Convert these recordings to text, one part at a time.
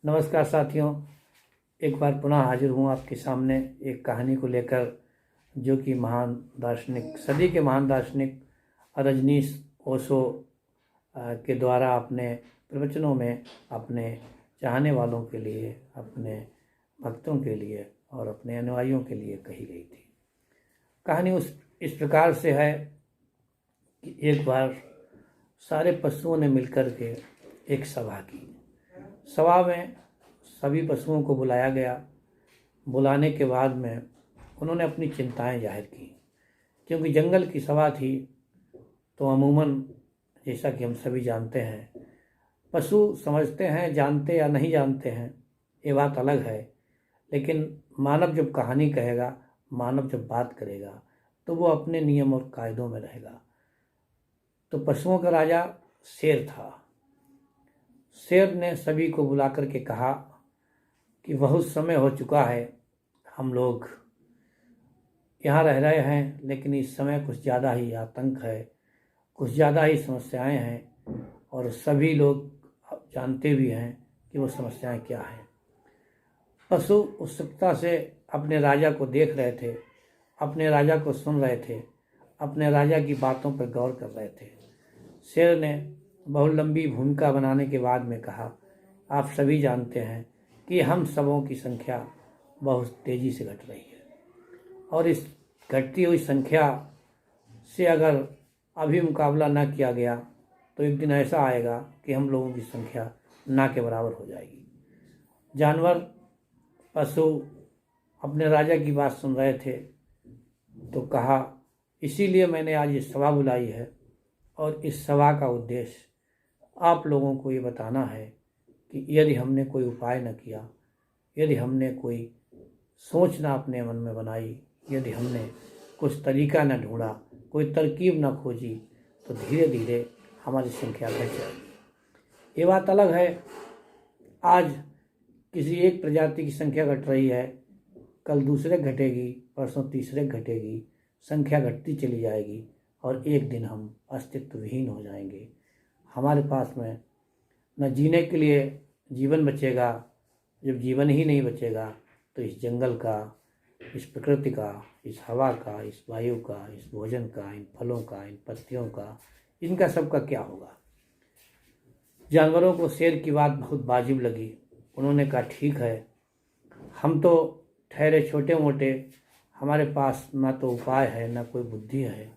नमस्कार साथियों, एक बार पुनः हाजिर हूँ आपके सामने एक कहानी को लेकर, जो कि महान दार्शनिक, सदी के महान दार्शनिक रजनीश ओशो के द्वारा अपने प्रवचनों में अपने चाहने वालों के लिए, अपने भक्तों के लिए और अपने अनुयायियों के लिए कही गई थी। कहानी इस प्रकार से है कि एक बार सारे पशुओं ने मिलकर के एक सभा की। सभा में सभी पशुओं को बुलाया गया। बुलाने के बाद में उन्होंने अपनी चिंताएं जाहिर की, क्योंकि जंगल की सभा थी। तो अमूमन जैसा कि हम सभी जानते हैं, पशु समझते हैं, जानते या नहीं जानते हैं, ये बात अलग है। लेकिन मानव जब कहानी कहेगा, मानव जब बात करेगा, तो वो अपने नियम और कायदों में रहेगा। तो पशुओं का राजा शेर था। शेर ने सभी को बुला करके कहा कि बहुत समय हो चुका है, हम लोग यहाँ रह रहे हैं, लेकिन इस समय कुछ ज़्यादा ही आतंक है, कुछ ज़्यादा ही समस्याएं हैं, और सभी लोग जानते भी हैं कि वो समस्याएं क्या हैं। पशु उत्सुकता से अपने राजा को देख रहे थे, अपने राजा को सुन रहे थे, अपने राजा की बातों पर गौर कर रहे थे। शेर ने बहुत लंबी भूमिका बनाने के बाद में कहा, आप सभी जानते हैं कि हम सबों की संख्या बहुत तेज़ी से घट रही है, और इस घटती हुई संख्या से अगर अभी मुकाबला ना किया गया तो एक दिन ऐसा आएगा कि हम लोगों की संख्या ना के बराबर हो जाएगी। जानवर, पशु अपने राजा की बात सुन रहे थे। तो कहा, इसीलिए मैंने आज ये सभा बुलाई है, और इस सभा का उद्देश्य आप लोगों को ये बताना है कि यदि हमने कोई उपाय न किया, यदि हमने कोई सोच ना अपने मन में बनाई, यदि हमने कुछ तरीका न ढूंढा, कोई तरकीब न खोजी, तो धीरे धीरे हमारी संख्या घट जाएगी। ये बात अलग है, आज किसी एक प्रजाति की संख्या घट रही है, कल दूसरे घटेगी, परसों तीसरे घटेगी, संख्या घटती चली जाएगी, और एक दिन हम अस्तित्वहीन हो जाएंगे। हमारे पास में न जीने के लिए जीवन बचेगा। जब जीवन ही नहीं बचेगा तो इस जंगल का, इस प्रकृति का, इस हवा का, इस वायु का, इस भोजन का, इन फलों का, इन पत्तियों का, इनका सबका क्या होगा। जानवरों को शेर की बात बहुत वाजिब लगी। उन्होंने कहा, ठीक है, हम तो ठहरे छोटे मोटे, हमारे पास ना तो उपाय है, ना कोई बुद्धि है।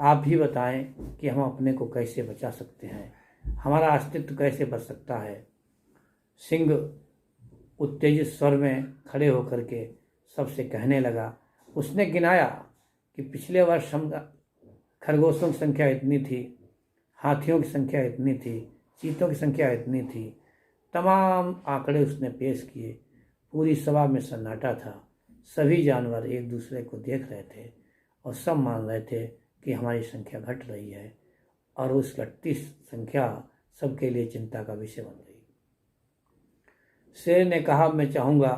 आप ही बताएं कि हम अपने को कैसे बचा सकते हैं, हमारा अस्तित्व कैसे बच सकता है। सिंह उत्तेजित स्वर में खड़े होकर के सबसे कहने लगा। उसने गिनाया कि पिछले वर्ष हम खरगोशों की संख्या इतनी थी, हाथियों की संख्या इतनी थी, चीतों की संख्या इतनी थी। तमाम आंकड़े उसने पेश किए। पूरी सभा में सन्नाटा था। सभी जानवर एक दूसरे को देख रहे थे और सब मान रहे थे कि हमारी संख्या घट रही है, और उस घटती संख्या सबके लिए चिंता का विषय बन गई। शेर ने कहा, मैं चाहूँगा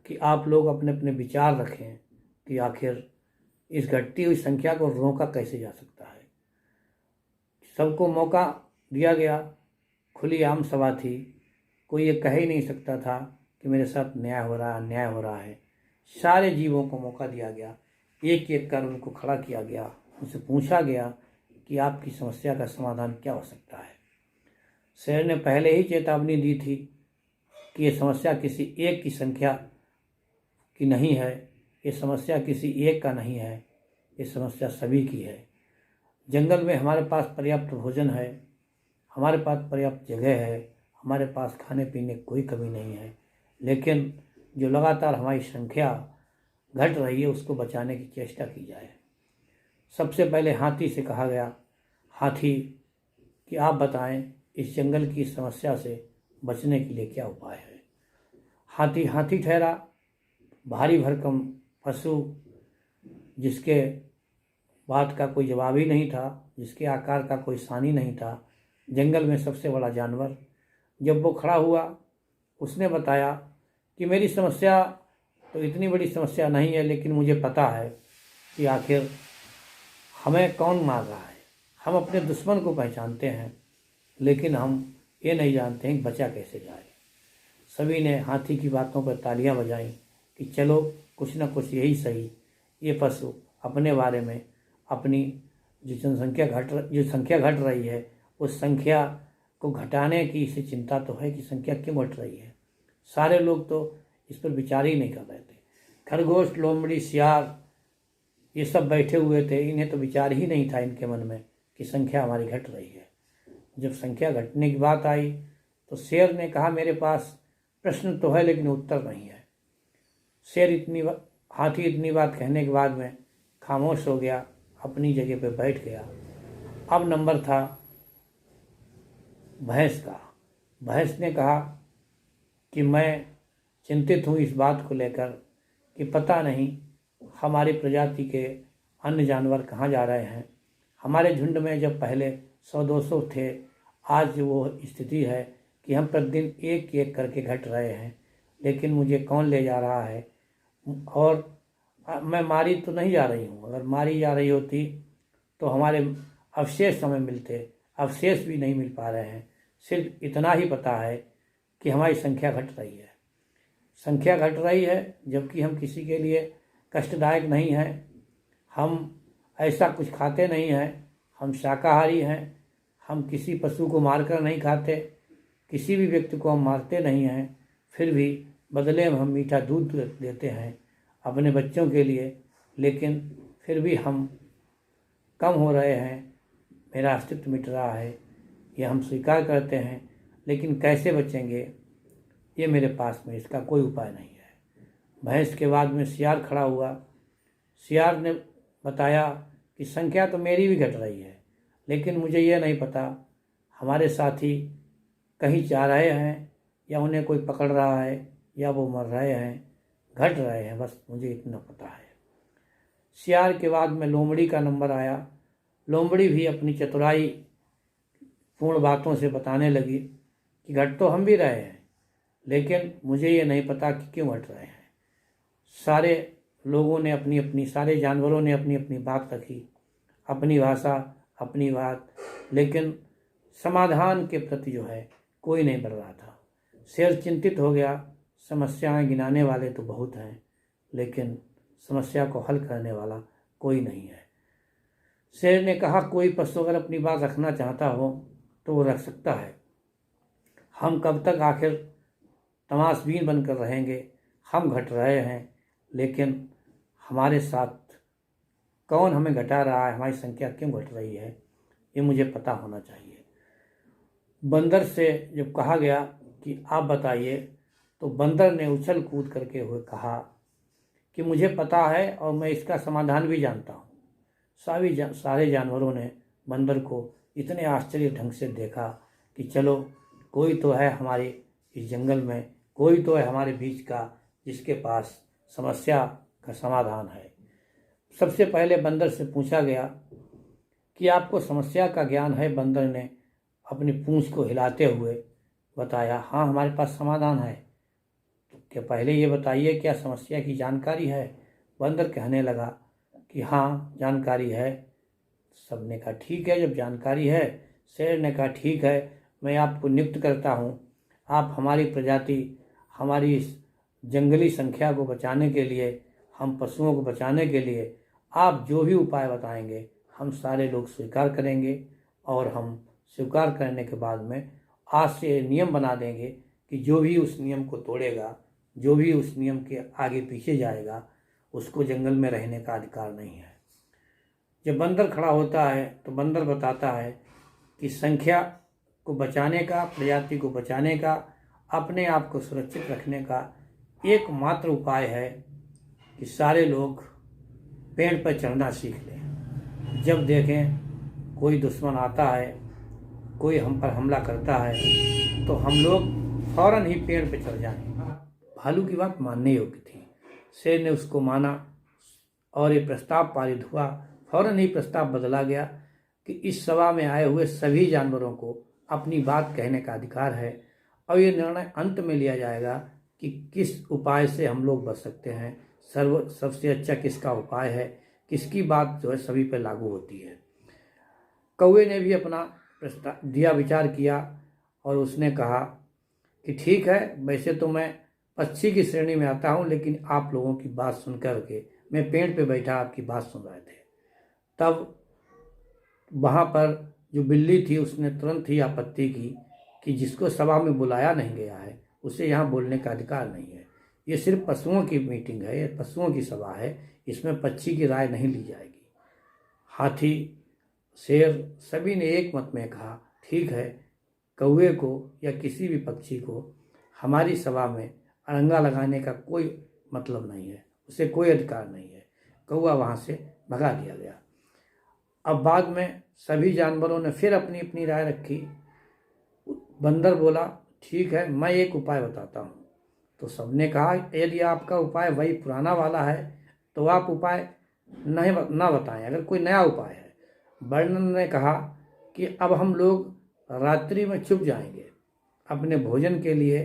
कि आप लोग अपने अपने विचार रखें कि आखिर इस घटती हुई संख्या को रोका कैसे जा सकता है। सबको मौका दिया गया, खुली आम सभा थी, कोई ये कह ही नहीं सकता था कि मेरे साथ न्याय हो रहा है, अन्याय हो रहा है। सारे जीवों को मौका दिया गया, एक एक कर उनको खड़ा किया गया, उनसे पूछा गया कि आपकी समस्या का समाधान क्या हो सकता है। शेर ने पहले ही चेतावनी दी थी कि ये समस्या किसी एक की संख्या की नहीं है, ये समस्या किसी एक का नहीं है, ये समस्या सभी की है। जंगल में हमारे पास पर्याप्त भोजन है, हमारे पास पर्याप्त जगह है, हमारे पास खाने पीने की कोई कमी नहीं है, लेकिन जो लगातार हमारी संख्या घट रही है उसको बचाने की चेष्टा की जाए। सबसे पहले हाथी से कहा गया, हाथी कि आप बताएं इस जंगल की समस्या से बचने के लिए क्या उपाय है। हाथी ठहरा, भारी भरकम पशु, जिसके बात का कोई जवाब ही नहीं था, जिसके आकार का कोई सानी नहीं था, जंगल में सबसे बड़ा जानवर। जब वो खड़ा हुआ, उसने बताया कि मेरी समस्या तो इतनी बड़ी समस्या नहीं है, लेकिन मुझे पता है कि आखिर हमें कौन मार रहा है। हम अपने दुश्मन को पहचानते हैं, लेकिन हम ये नहीं जानते हैं कि बचा कैसे जाए। सभी ने हाथी की बातों पर तालियां बजाईं कि चलो कुछ न कुछ यही सही, ये पशु अपने बारे में अपनी जो संख्या घट रही है उस संख्या को घटाने की इसे चिंता तो है कि संख्या क्यों घट रही है। सारे लोग तो इस पर विचार ही नहीं कर रहे थे। खरगोश, लोमड़ी, सियार ये सब बैठे हुए थे, इन्हें तो विचार ही नहीं था इनके मन में कि संख्या हमारी घट रही है। जब संख्या घटने की बात आई तो शेर ने कहा मेरे पास प्रश्न तो है लेकिन उत्तर नहीं है। हाथी इतनी बात कहने के बाद में खामोश हो गया, अपनी जगह पे बैठ गया। अब नंबर था भैंस का। भैंस ने कहा कि मैं चिंतित हूँ इस बात को लेकर कि पता नहीं हमारी प्रजाति के अन्य जानवर कहाँ जा रहे हैं। हमारे झुंड में जब पहले 100-200 थे, आज वो स्थिति है कि हम प्रतिदिन एक एक करके घट रहे हैं, लेकिन मुझे कौन ले जा रहा है। और मैं मारी तो नहीं जा रही हूँ, अगर मारी जा रही होती तो हमारे अवशेष हमें मिलते, अवशेष भी नहीं मिल पा रहे हैं। सिर्फ इतना ही पता है कि हमारी संख्या घट रही है। संख्या घट रही है जबकि हम किसी के लिए कष्टदायक नहीं हैं, हम ऐसा कुछ खाते नहीं हैं, हम शाकाहारी हैं, हम किसी पशु को मारकर नहीं खाते, किसी भी व्यक्ति को हम मारते नहीं हैं, फिर भी बदले में हम मीठा दूध देते हैं अपने बच्चों के लिए, लेकिन फिर भी हम कम हो रहे हैं, मेरा अस्तित्व मिट रहा है, ये हम स्वीकार करते हैं, लेकिन कैसे बचेंगे ये मेरे पास में इसका कोई उपाय नहीं है। भैंस के बाद में सियार खड़ा हुआ। सियार ने बताया कि संख्या तो मेरी भी घट रही है, लेकिन मुझे ये नहीं पता हमारे साथी कहीं जा रहे हैं या उन्हें कोई पकड़ रहा है या वो मर रहे हैं, घट रहे हैं, बस मुझे इतना पता है। सियार के बाद में लोमड़ी का नंबर आया। लोमड़ी भी अपनी चतुराई पूर्ण बातों से बताने लगी कि घट तो हम भी रहे हैं, लेकिन मुझे ये नहीं पता कि क्यों घट रहे हैं। सारे लोगों ने अपनी अपनी, सारे जानवरों ने अपनी अपनी बात रखी, अपनी भाषा, अपनी बात, लेकिन समाधान के प्रति जो है कोई नहीं बढ़ रहा था। शेर चिंतित हो गया, समस्याएं गिनाने वाले तो बहुत हैं, लेकिन समस्या को हल करने वाला कोई नहीं है। शेर ने कहा कोई पशु अगर अपनी बात रखना चाहता हो तो वो रख सकता है। हम कब तक आखिर तमाशबीन बनकर रहेंगे। हम घट रहे हैं, लेकिन हमारे साथ कौन हमें घटा रहा है, हमारी संख्या क्यों घट रही है, ये मुझे पता होना चाहिए। बंदर से जब कहा गया कि आप बताइए, तो बंदर ने उछल कूद करके हुए कहा कि मुझे पता है और मैं इसका समाधान भी जानता हूँ। सारे जानवरों ने बंदर को इतने आश्चर्य ढंग से देखा कि चलो कोई तो है हमारे इस जंगल में, कोई तो है हमारे बीच का जिसके पास समस्या का समाधान है। सबसे पहले बंदर से पूछा गया कि आपको समस्या का ज्ञान है। बंदर ने अपनी पूंछ को हिलाते हुए बताया, हाँ हमारे पास समाधान है। तो क्या पहले ये बताइए क्या समस्या की जानकारी है। बंदर कहने लगा कि हाँ जानकारी है। सबने कहा ठीक है, जब जानकारी है। शेर ने कहा ठीक है, मैं आपको नियुक्त करता हूँ, आप हमारी प्रजाति, हमारी इस जंगली संख्या को बचाने के लिए, हम पशुओं को बचाने के लिए आप जो भी उपाय बताएंगे हम सारे लोग स्वीकार करेंगे, और हम स्वीकार करने के बाद में आज से नियम बना देंगे कि जो भी उस नियम को तोड़ेगा, जो भी उस नियम के आगे पीछे जाएगा, उसको जंगल में रहने का अधिकार नहीं है। जब बंदर खड़ा होता है तो बंदर बताता है कि संख्या को बचाने का, प्रजाति को बचाने का, अपने आप को सुरक्षित रखने का एकमात्र उपाय है कि सारे लोग पेड़ पर चढ़ना सीख लें। जब देखें कोई दुश्मन आता है, कोई हम पर हमला करता है, तो हम लोग फौरन ही पेड़ पर चढ़ जाएं। भालू की बात मानने योग्य थी। शेर ने उसको माना और ये प्रस्ताव पारित हुआ। फौरन ही प्रस्ताव बदला गया कि इस सभा में आए हुए सभी जानवरों को अपनी बात कहने का अधिकार है, और ये निर्णय अंत में लिया जाएगा कि किस उपाय से हम लोग बच सकते हैं, सबसे अच्छा किसका उपाय है, किसकी बात जो है सभी पर लागू होती है। कौवे ने भी अपना प्रस्ताव दिया, विचार किया, और उसने कहा कि ठीक है, वैसे तो मैं पक्षी की श्रेणी में आता हूँ, लेकिन आप लोगों की बात सुन कर के मैं पेड़ पे बैठा आपकी बात सुन रहे थे। तब वहाँ पर जो बिल्ली थी उसने तुरंत ही आपत्ति की कि जिसको सभा में बुलाया नहीं गया है उसे यहाँ बोलने का अधिकार नहीं है। ये सिर्फ पशुओं की मीटिंग है, ये पशुओं की सभा है, इसमें पक्षी की राय नहीं ली जाएगी। हाथी, शेर सभी ने एक मत में कहा, ठीक है, कौवे को या किसी भी पक्षी को हमारी सभा में अड़ंगा लगाने का कोई मतलब नहीं है, उसे कोई अधिकार नहीं है। कौवा वहाँ से भगा दिया गया। अब बाद में सभी जानवरों ने फिर अपनी अपनी राय रखी। बंदर बोला, ठीक है, मैं एक उपाय बताता हूँ। तो सबने कहा, यदि आपका उपाय वही पुराना वाला है तो आप उपाय नहीं ना बताएं, अगर कोई नया उपाय है। वर्णन ने कहा कि अब हम लोग रात्रि में छुप जाएंगे, अपने भोजन के लिए,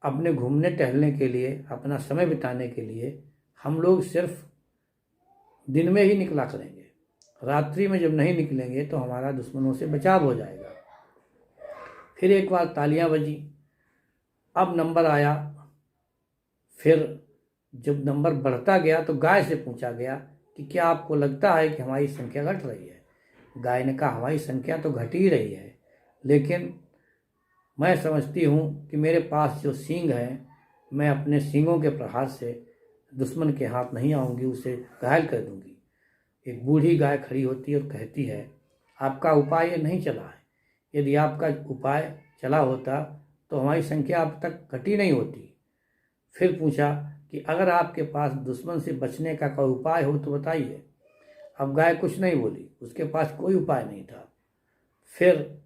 अपने घूमने टहलने के लिए, अपना समय बिताने के लिए हम लोग सिर्फ दिन में ही निकला करेंगे। रात्रि में जब नहीं निकलेंगे तो हमारा दुश्मनों से बचाव हो जाएगा। फिर एक बार तालियां बजी। अब नंबर आया। फिर जब नंबर बढ़ता गया तो गाय से पूछा गया कि क्या आपको लगता है कि हमारी संख्या घट रही है? गाय ने कहा, हमारी संख्या तो घट ही रही है, लेकिन मैं समझती हूँ कि मेरे पास जो सींग है, मैं अपने सींगों के प्रहार से दुश्मन के हाथ नहीं आऊँगी, उसे घायल कर दूँगी। एक बूढ़ी गाय खड़ी होती है और कहती है, आपका उपाय ये नहीं चला है। यदि आपका उपाय चला होता तो हमारी संख्या अब तक घटी नहीं होती। फिर पूछा कि अगर आपके पास दुश्मन से बचने का कोई उपाय हो तो बताइए। अब गाय कुछ नहीं बोली, उसके पास कोई उपाय नहीं था। फिर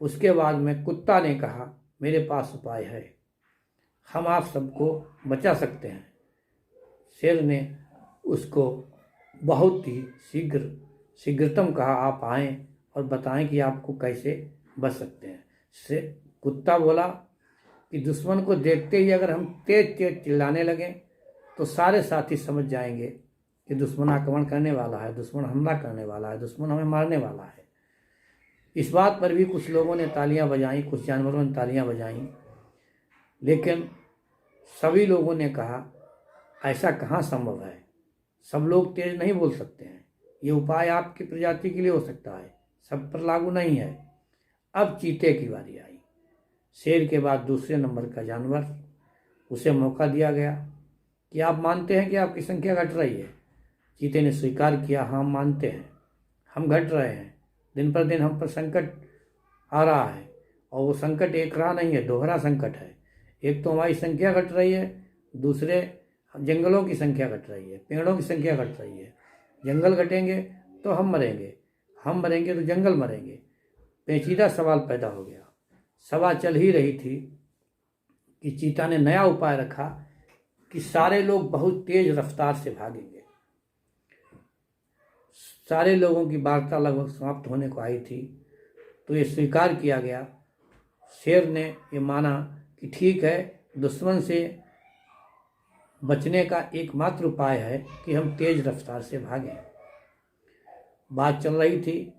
उसके बाद में कुत्ता ने कहा, मेरे पास उपाय है, हम आप सबको बचा सकते हैं। शेर ने उसको बहुत ही शीघ्रतम कहा, आप आएँ और बताएं कि आपको कैसे बच सकते हैं। से कुत्ता बोला कि दुश्मन को देखते ही अगर हम तेज तेज चिल्लाने लगें तो सारे साथी समझ जाएंगे कि दुश्मन आक्रमण करने वाला है, दुश्मन हमला करने वाला है, दुश्मन हमें मारने वाला है। इस बात पर भी कुछ लोगों ने तालियां बजाईं, कुछ जानवरों ने तालियां बजाईं, लेकिन सभी लोगों ने कहा, ऐसा कहाँ संभव है, सब लोग तेज नहीं बोल सकते हैं, ये उपाय आपकी प्रजाति के लिए हो सकता है, सब पर लागू नहीं है। अब चीते की बारी आई। शेर के बाद दूसरे नंबर का जानवर, उसे मौका दिया गया कि आप मानते हैं कि आपकी संख्या घट रही है? चीते ने स्वीकार किया, हाँ मानते हैं, हम घट रहे हैं, दिन पर दिन हम पर संकट आ रहा है, और वो संकट एक रहा नहीं है, दोहरा संकट है। एक तो हमारी संख्या घट रही है, दूसरे जंगलों की संख्या घट रही है, पेड़ों की संख्या घट रही है। जंगल घटेंगे तो हम मरेंगे, हम मरेंगे तो जंगल मरेंगे। पेचीदा सवाल पैदा हो गया। सभा चल ही रही थी कि चीता ने नया उपाय रखा कि सारे लोग बहुत तेज रफ्तार से भागेंगे। सारे लोगों की वार्ता लगभग समाप्त होने को आई थी तो ये स्वीकार किया गया। शेर ने ये माना कि ठीक है, दुश्मन से बचने का एकमात्र उपाय है कि हम तेज रफ्तार से भागें। बात चल रही थी,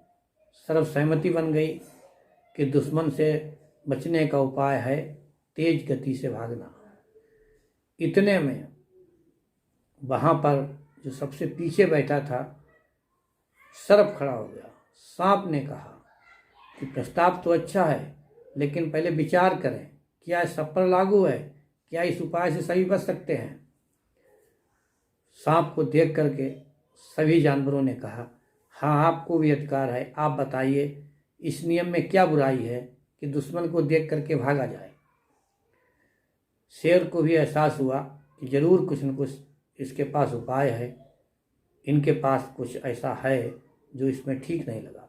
सर्वसहमति बन गई कि दुश्मन से बचने का उपाय है तेज गति से भागना। इतने में वहाँ पर जो सबसे पीछे बैठा था सर्प खड़ा हो गया। सांप ने कहा कि प्रस्ताव तो अच्छा है, लेकिन पहले विचार करें, क्या सब पर लागू है, क्या इस उपाय से सभी बच सकते हैं? सांप को देख करके सभी जानवरों ने कहा, हाँ आपको भी अधिकार है, आप बताइए इस नियम में क्या बुराई है कि दुश्मन को देख करके भागा जाए। शेर को भी एहसास हुआ कि जरूर कुछ न कुछ इसके पास उपाय है, इनके पास कुछ ऐसा है जो इसमें ठीक नहीं लगा।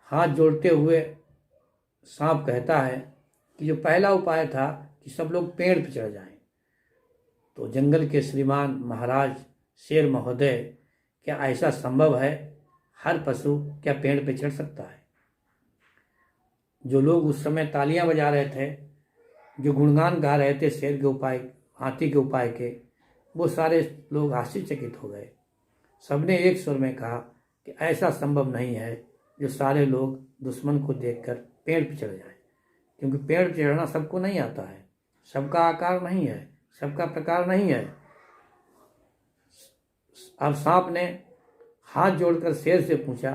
हाथ जोड़ते हुए सांप कहता है कि जो पहला उपाय था कि सब लोग पेड़ पर चढ़ जाएं, तो जंगल के श्रीमान महाराज शेर महोदय, क्या ऐसा संभव है? हर पशु क्या पेड़ पर चढ़ सकता है? जो लोग उस समय तालियां बजा रहे थे, जो गुणगान गा रहे थे शेर के उपाय, हाथी के उपाय के, वो सारे लोग आश्चर्यचकित हो गए। सबने एक स्वर में कहा कि ऐसा संभव नहीं है जो सारे लोग दुश्मन को देखकर पेड़ पर चढ़ जाएं, क्योंकि पेड़ चढ़ना सबको नहीं आता है, सबका आकार नहीं है, सबका प्रकार नहीं है। अब सांप ने हाथ जोड़कर शेर से पूछा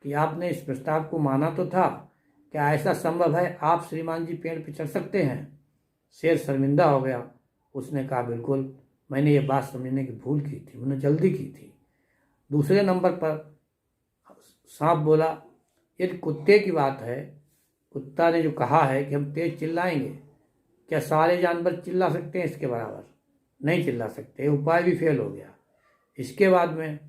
कि आपने इस प्रस्ताव को माना तो था, क्या ऐसा संभव है आप श्रीमान जी पेड़ पर चढ़ सकते हैं? शेर शर्मिंदा हो गया। उसने कहा, बिल्कुल, मैंने ये बात समझने की भूल की थी, मैंने जल्दी की थी। दूसरे नंबर पर सांप बोला, यदि कुत्ते की बात है, कुत्ता ने जो कहा है कि हम तेज चिल्लाएंगे, क्या सारे जानवर चिल्ला सकते हैं इसके बराबर? नहीं चिल्ला सकते, उपाय भी फेल हो गया। इसके बाद में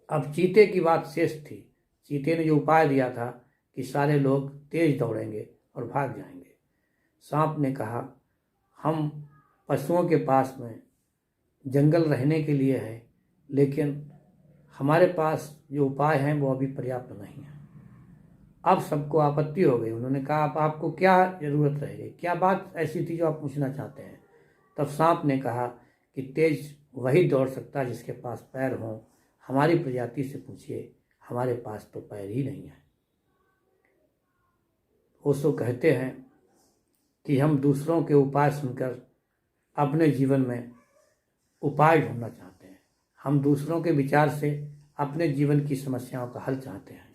अब चीते की बात शेष थी। चीते ने जो उपाय दिया था कि सारे लोग तेज दौड़ेंगे और भाग जाएंगे। सांप ने कहा, हम पशुओं के पास में जंगल रहने के लिए है, लेकिन हमारे पास जो उपाय हैं वो अभी पर्याप्त नहीं है। अब सबको आपत्ति हो गई। उन्होंने कहा, अब आपको क्या ज़रूरत रह गई, क्या बात ऐसी थी जो आप पूछना चाहते हैं? तब सांप ने कहा कि तेज वही दौड़ सकता है जिसके पास पैर हों। हमारी प्रजाति से पूछिए, हमारे पास तो पैर ही नहीं है। ओशो कहते हैं कि हम दूसरों के उपाय सुनकर अपने जीवन में उपाय ढूंढना चाहते हैं। हम दूसरों के विचार से अपने जीवन की समस्याओं का हल चाहते हैं।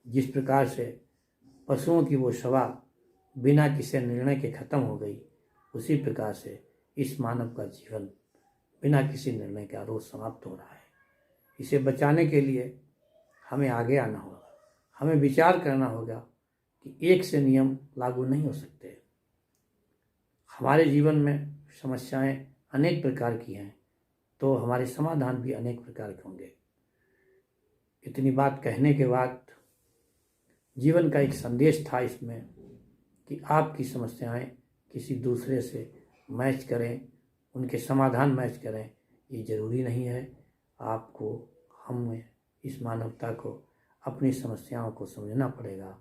जिस प्रकार से पशुओं की वो सभा बिना किसी निर्णय के खत्म हो गई, उसी प्रकार से इस मानव का जीवन बिना किसी निर्णय का रोज समाप्त हो रहा है। इसे बचाने के लिए हमें आगे आना होगा। हमें विचार करना होगा कि एक से नियम लागू नहीं हो सकते। हमारे जीवन में समस्याएं अनेक प्रकार की हैं, तो हमारे समाधान भी अनेक प्रकार के होंगे। इतनी बात कहने के बाद जीवन का एक संदेश था इसमें कि आपकी समस्याएं किसी दूसरे से मैच करें, उनके समाधान मैच करें, ये ज़रूरी नहीं है। आपको, हमें, इस मानवता को अपनी समस्याओं को समझना पड़ेगा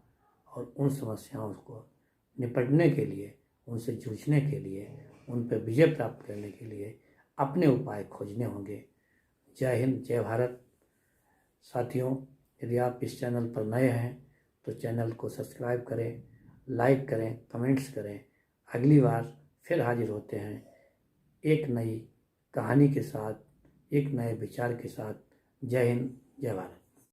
और उन समस्याओं को निपटने के लिए, उनसे जूझने के लिए, उन पर विजय प्राप्त करने के लिए अपने उपाय खोजने होंगे। जय हिंद, जय भारत। साथियों, यदि आप इस चैनल पर नए हैं तो चैनल को सब्सक्राइब करें, लाइक करें, कमेंट्स करें। अगली बार फिर हाजिर होते हैं एक नई कहानी के साथ, एक नए विचार के साथ। जय हिंद, जय भारत।